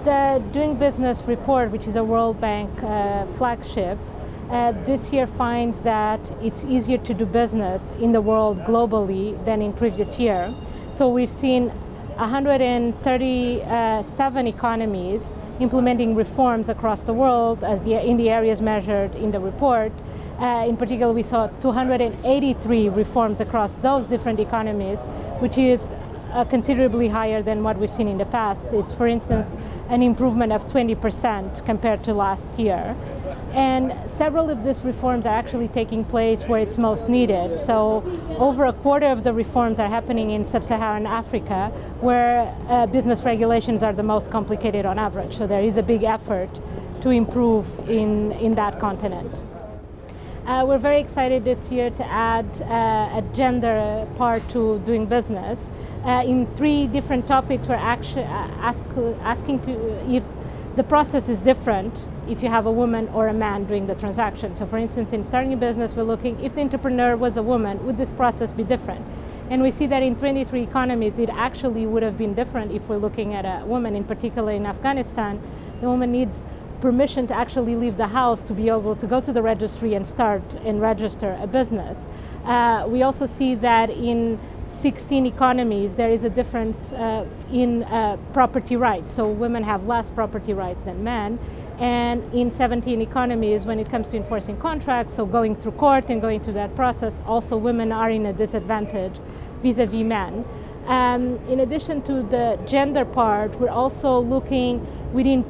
The Doing Business report, which is a World Bank flagship, this year finds that it's easier to do business in the world globally than in previous year. So we've seen 137 economies implementing reforms across the world in the areas measured in the report. In particular, we saw 283 reforms across those different economies, which is considerably higher than what we've seen in the past. It's, for instance, an improvement of 20% compared to last year. And several of these reforms are actually taking place where it's most needed. So over a quarter of the reforms are happening in sub-Saharan Africa, where business regulations are the most complicated on average. So there is a big effort to improve in that continent. We're very excited this year to add a gender part to Doing Business. In 3 different topics, we're actually asking if the process is different if you have a woman or a man doing the transaction. So for instance, in starting a business, we're looking, if the entrepreneur was a woman, would this process be different? And we see that in 23 economies, it actually would have been different if we're looking at a woman. In particular, in Afghanistan, the woman needs permission to actually leave the house to be able to go to the registry and start and register a business. We also see that in 16 economies, there is a difference in property rights. So women have less property rights than men. And in 17 economies, when it comes to enforcing contracts, so going through court and going through that process, also women are in a disadvantage vis-a-vis men. In addition to the gender part, we're also looking within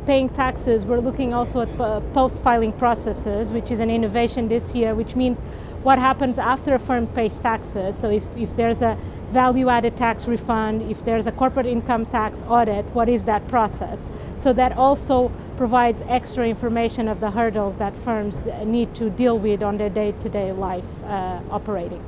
paying taxes, we're looking also at post-filing processes, which is an innovation this year, which means what happens after a firm pays taxes. So if there's a value-added tax refund, if there's a corporate income tax audit, what is that process? So that also provides extra information of the hurdles that firms need to deal with on their day-to-day life operating.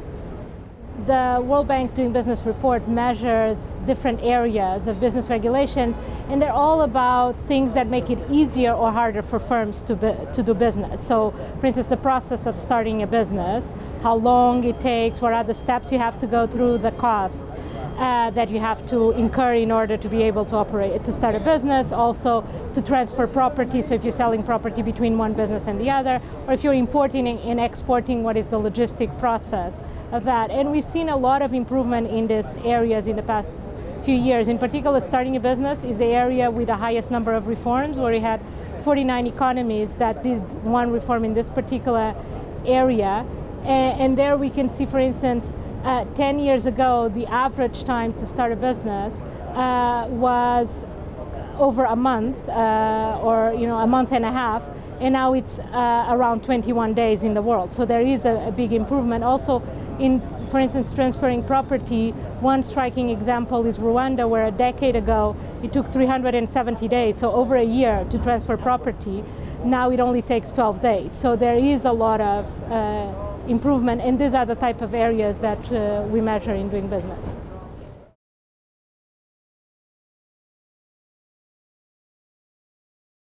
The World Bank Doing Business report measures different areas of business regulation, and they're all about things that make it easier or harder for firms to do business. So, for instance, the process of starting a business, how long it takes, what are the steps you have to go through, the cost that you have to incur in order to be able to start a business, also to transfer property. So if you're selling property between one business and the other, or if you're importing and exporting, what is the logistic process of that? And we've seen a lot of improvement in these areas in the past few years. In particular, starting a business is the area with the highest number of reforms, where we had 49 economies that did one reform in this particular area. And there we can see, for instance, 10 years ago, the average time to start a business was over a month, or a month and a half, and now it's around 21 days in the world. So there is a big improvement. Also, for instance, transferring property, one striking example is Rwanda, where a decade ago it took 370 days, so over a year, to transfer property. Now it only takes 12 days. So there is a lot of improvement, and these are the type of areas that we measure in Doing Business.